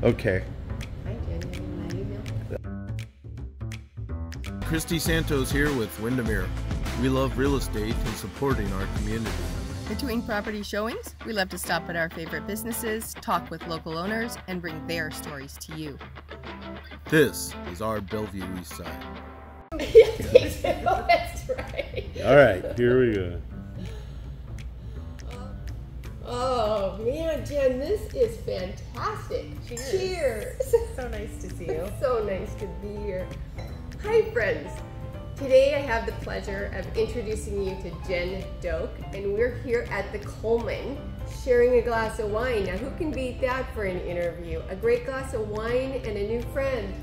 Okay. Hi, Jen. You have my email? Christy Santos here with Windermere. We love real estate and supporting our community. Between property showings, we love to stop at our favorite businesses, talk with local owners, and bring their stories to you. This is our Bellevue Eastside. Yes, that's right. All right, here we go. Oh man, Jen, this is fantastic. Cheers. Cheers. So nice to see you. So nice to be here. Hi, friends. Today I have the pleasure of introducing you to Jen Doak, and we're here at the Coalman sharing a glass of wine. Now, who can beat that for an interview? A great glass of wine and a new friend.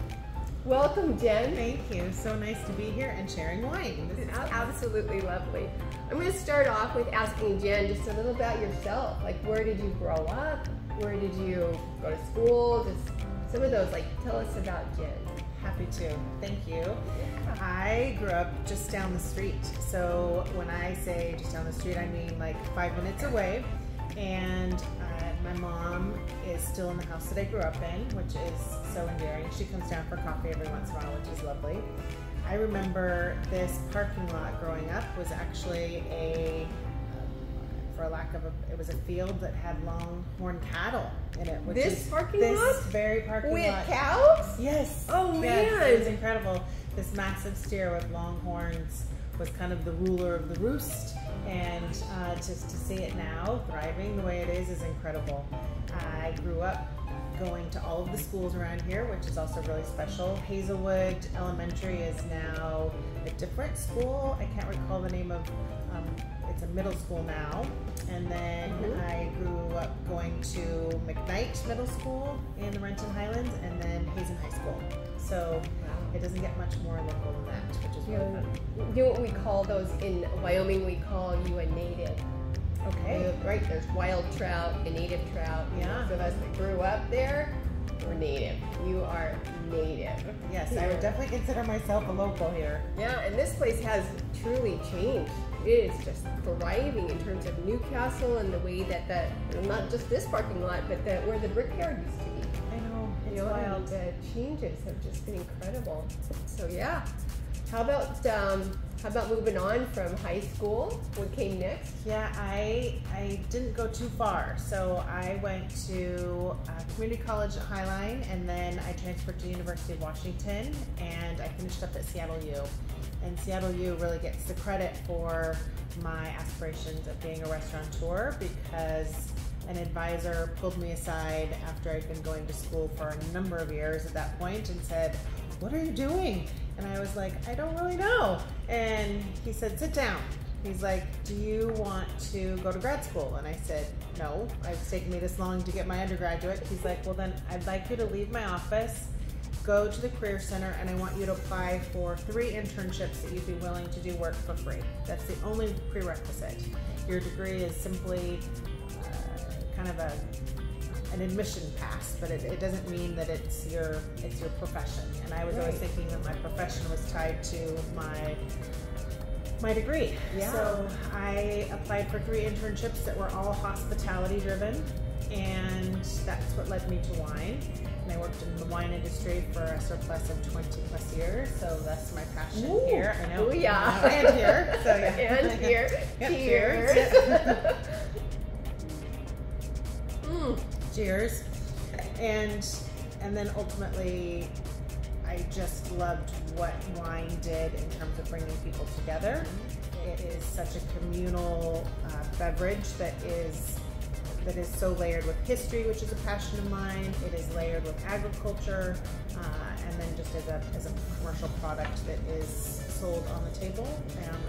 Welcome, Jen. Thank you. So nice to be here and sharing wine. This is Absolutely lovely. I'm going to start off with asking Jen just a little about yourself. Like, where did you grow up? Where did you go to school? Just some of those, like, tell us about Jen. happy to. Thank you. I grew up just down the street. So when I say just down the street, I mean like 5 minutes away. And my mom is still in the house that I grew up in, which is so endearing. She comes down for coffee every once in a while, which is lovely. I remember this parking lot growing up was actually it was a field that had longhorn cattle in it. Which this is parking this lot? very parking With lot. cows? Yes. Oh man. Yes, it was incredible. This massive steer with longhorns was kind of the ruler of the roost, and just to see it now thriving the way it is incredible. I grew up going to all of the schools around here, which is also really special. Hazelwood Elementary is now a different school. I can't recall the name of, it's a middle school now. And then I grew up going to McKnight Middle School in the Renton Highlands, and then Hazen High School. So it doesn't get much more local than that, which is really fun. You know what we call those in Wyoming? We call you a native. Okay. Right, there's wild trout and native trout. Yeah. So of us that grew up there, we're native. You are native. Yes, I would definitely consider myself a local here. Yeah, and this place has truly changed. It is just thriving in terms of Newcastle and the way that not just this parking lot, but where the brickyard used to be. I know, it's You know, and wild. the changes have just been incredible. So yeah, how about moving on from high school? What came next? Yeah, I didn't go too far. So I went to community college at Highline, and then I transferred to University of Washington, and I finished up at Seattle U. And Seattle U really gets the credit for my aspirations of being a restaurateur, because an advisor pulled me aside after I'd been going to school for a number of years at that point and said, "What are you doing?" And I was like, "I don't really know." And he said, "Sit down." He's like, "Do you want to go to grad school?" And I said, "No, it's taken me this long to get my undergraduate." He's like, "Well then, I'd like you to leave my office, go to the Career Center, and I want you to apply for 3 internships that you'd be willing to do work for free. That's the only prerequisite. Your degree is simply kind of an admission pass, but it doesn't mean that it's your profession." And I was always thinking that my profession was tied to my degree. Yeah. So I applied for 3 internships that were all hospitality driven, and that's what led me to wine. And I worked in the wine industry for a surplus of 20 plus years, so that's my passion here. I know. Oh yeah. And here. So yeah. And here. Yep, Cheers. Cheers. And then ultimately, I just loved what wine did in terms of bringing people together. It is such a communal beverage that is so layered with history, which is a passion of mine. It is layered with agriculture, and then just as a commercial product that is sold on the table.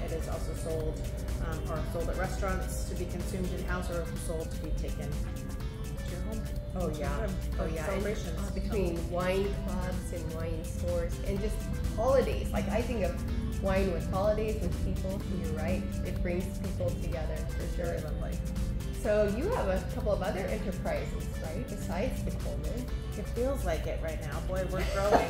It is also sold at restaurants to be consumed in house, or sold to be taken to your home. Oh yeah. Oh yeah. Celebrations. And, between wine clubs and wine stores and just holidays. Like I think of wine with holidays, with people. You're right. It brings people together for sure. Very lovely. So you have a couple of other enterprises, right? Besides the Coalman. It feels like it right now. Boy, we're growing.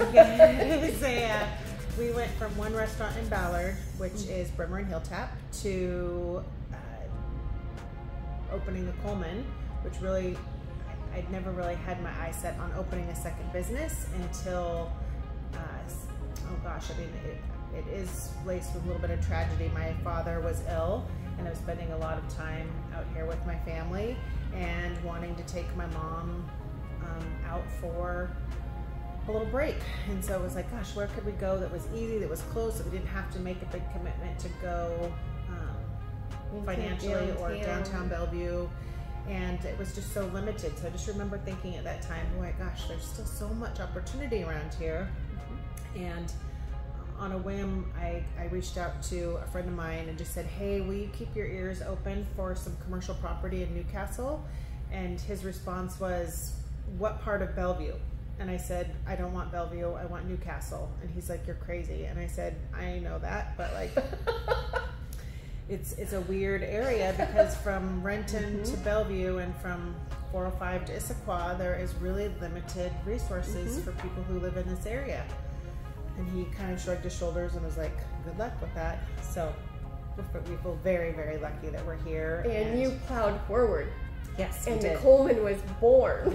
We went from one restaurant in Ballard, which is Brimmer and Hilltap, to opening the Coalman, which really, I'd never really had my eyes set on opening a second business until, oh gosh, I mean, it is laced with a little bit of tragedy. My father was ill, and I was spending a lot of time out here with my family and wanting to take my mom out for a little break. And so it was like, gosh, where could we go that was easy, that was close, that we didn't have to make a big commitment to go financially or downtown Bellevue. And it was just so limited. So I just remember thinking at that time, boy, gosh, there's still so much opportunity around here. And on a whim, I reached out to a friend of mine and just said, hey, will you keep your ears open for some commercial property in Newcastle? And his response was, what part of Bellevue? And I said, I don't want Bellevue, I want Newcastle. And he's like, you're crazy. And I said, I know that, but like, it's a weird area because from Renton to Bellevue and from 405 to Issaquah, there is really limited resources for people who live in this area. And he kind of shrugged his shoulders and was like, good luck with that. So we feel very, very lucky that we're here. And you plowed forward. Yes, and the Coalman was born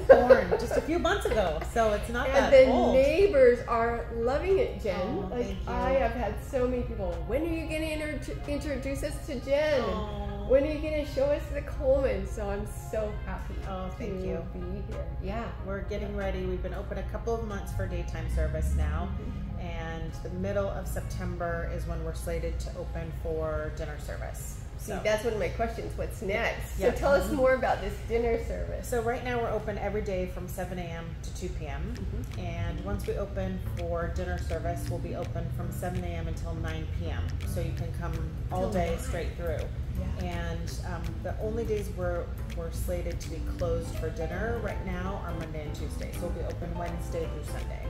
just a few months ago, so it's not that old. And the neighbors are loving it, Jen. Oh, like I have had so many people. When are you going to introduce us to Jen? And when are you going to show us the Coalman? So I'm so happy. Oh, thank you. Be here. Yeah, we're getting ready. We've been open a couple of months for daytime service now, and the middle of September is when we're slated to open for dinner service. See, that's one of my questions. What's next? So tell us more about this dinner service. So right now we're open every day from 7 a.m. to 2 p.m. And once we open for dinner service, we'll be open from 7 a.m. until 9 p.m. So you can come all day straight through. And the only days we're slated to be closed for dinner right now are Monday and Tuesday. So we'll be open Wednesday through Sunday.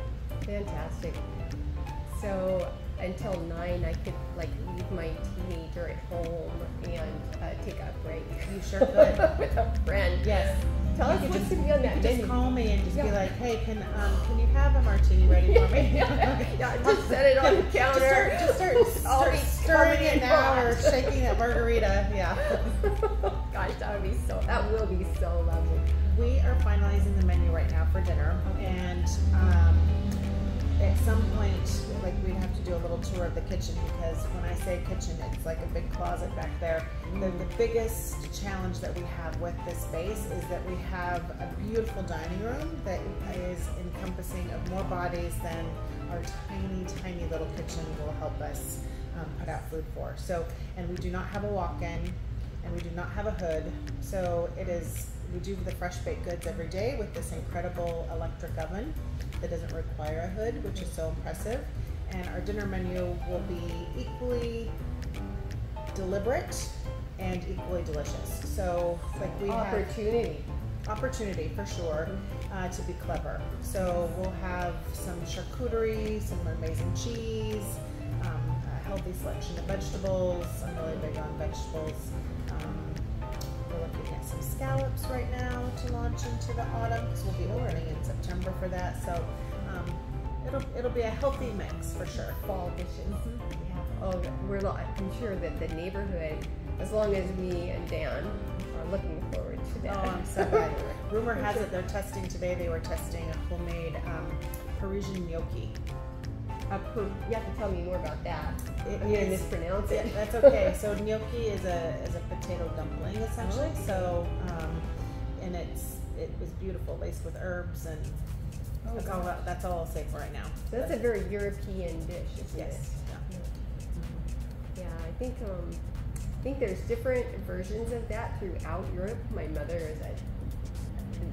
Fantastic. So until 9, I could like leave my teenager at home and take a break. You sure could. With a friend. Yes. Tell us what's to be on that menu. Just call me and just be like, hey, can you have a martini ready for me? Just set it on the counter. Just start stirring it now or shaking that margarita. Yeah. Gosh, that will be so lovely. We are finalizing the menu right now for dinner, and at some point, like, we'd have to do a little tour of the kitchen, because when I say kitchen, it's like a big closet back there. The biggest challenge that we have with this space is that we have a beautiful dining room that is encompassing of more bodies than our tiny, tiny little kitchen will help us put out food for. So, and we do not have a walk-in, and we do not have a hood. So we do the fresh baked goods every day with this incredible electric oven that doesn't require a hood, which is so impressive. And our dinner menu will be equally deliberate and equally delicious. So like we have opportunity for sure to be clever. So we'll have some charcuterie, some amazing cheese, a healthy selection of vegetables. I'm really big on vegetables. We're looking at some scallops right now to launch into the autumn, because we'll be opening in September for that. So it'll be a healthy mix for sure. Fall dishes. Yeah. Oh, I'm sure that the neighborhood, as long as me and Dan are looking forward to that. Oh, I'm so glad. Rumor has it they're testing today. They were testing a homemade Parisian gnocchi. You have to tell me more about that. I'm going to mispronounce it. That's okay. So gnocchi is a potato dumpling essentially. Oh. So and it was beautiful, laced with herbs, and that's all I'll say for right now. So that's a very European dish, isn't it? Yes. Yeah, I think there's different versions of that throughout Europe. My mother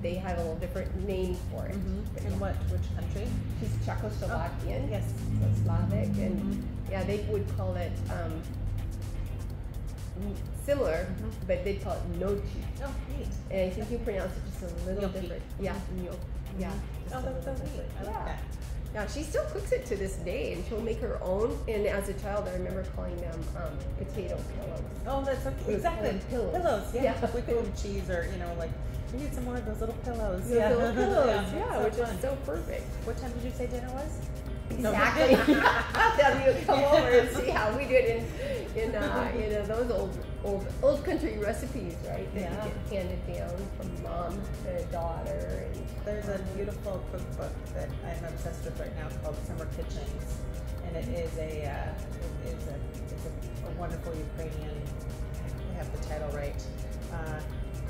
they have a little different name for it. In which country? She's Czechoslovakian. Oh, yes. So Slavic, and yeah, they would call it similar, but they call it gnocchi. Oh, neat. And I think you pronounce it just a little different. Yeah, gnocchi. Yeah. Oh, that's so neat. I like that. Yeah, she still cooks it to this day, and she'll make her own. And as a child, I remember calling them potato pillows. Oh, that's okay. Exactly. Pillows. Yeah. We call them cheese, or like, we need some more of those little pillows. Little pillows. Yeah, which is so perfect. What time did you say dinner was? Exactly. Then you come over and see how we do it. And in those old country recipes, right? That Yeah. you get handed down from mom to daughter. And There's a beautiful cookbook that I'm obsessed with right now called Summer Kitchens, and it is a wonderful Ukrainian. I have the title right,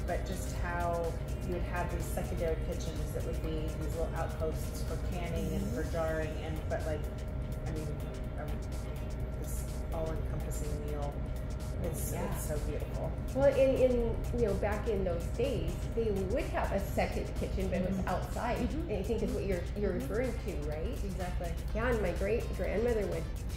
but just how you would have these secondary kitchens that would be these little outposts for canning and for jarring, and this all-encompassing meal. It's so beautiful. well, in back in those days, they would have a second kitchen, but it was outside. And I think is what you're referring to, right? Exactly. Yeah, and my great grandmother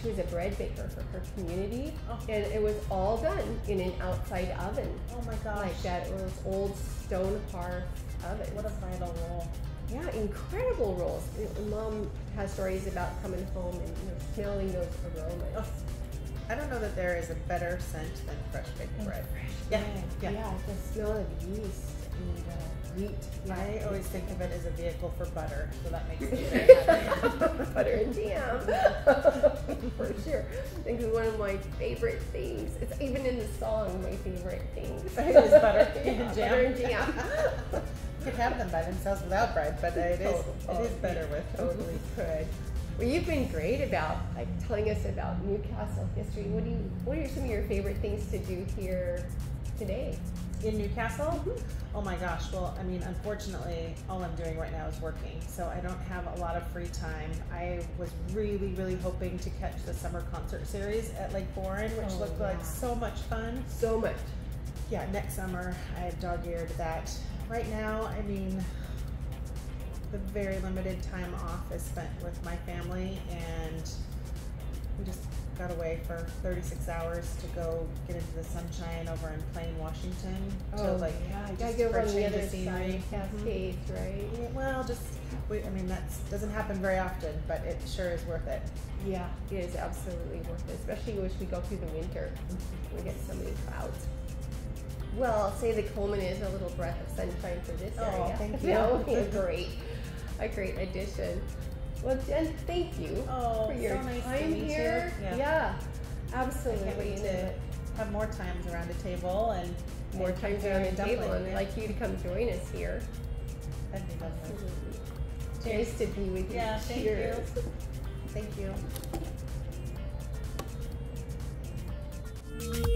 she was a bread baker for her community, Oh. and it was all done in an outside oven. Oh my gosh. Like that, those old stone hearth ovens. What a vital role. Yeah, incredible rolls. Mom has stories about coming home and smelling those aromas. Oh, I don't know that there is a better scent than fresh baked bread. Yeah, yeah. Yeah, the smell of yeast and wheat. Yeah. I always think of it as a vehicle for butter, so that makes me very happy. Butter and jam. For sure. I think it's one of my favorite things. It's even in the song, my favorite things. It is butter and Yeah, jam. butter and jam. You could have them by themselves without bread, but it is better with. Totally could. Well, you've been great about telling us about Newcastle history. What are some of your favorite things to do here today? In Newcastle? Oh my gosh, well, unfortunately, all I'm doing right now is working, so I don't have a lot of free time. I was really, really hoping to catch the summer concert series at Lake Bourne, which looked like so much fun. So much. Yeah, next summer, I have dog-eared that. Right now, the very limited time off is spent with my family, and we just got away for 36 hours to go get into the sunshine over in Plain, Washington. Gotta go on the other side, Cascades, right? Yeah, well, that doesn't happen very often, but it sure is worth it. Yeah, it is absolutely worth it, especially as we go through the winter. We get so many clouds. Well, I'll say the Coalman is a little breath of sunshine for this area. Thank you. A great addition. Well, Jen, thank you for your so nice time to meet here. you. Yeah, I absolutely. can't wait to have more times around a table and more times around the table, and dumpling. I'd like you to come join us here. That'd be lovely. Absolutely. Nice to be with you. Yeah, thank Cheers. you. Thank you.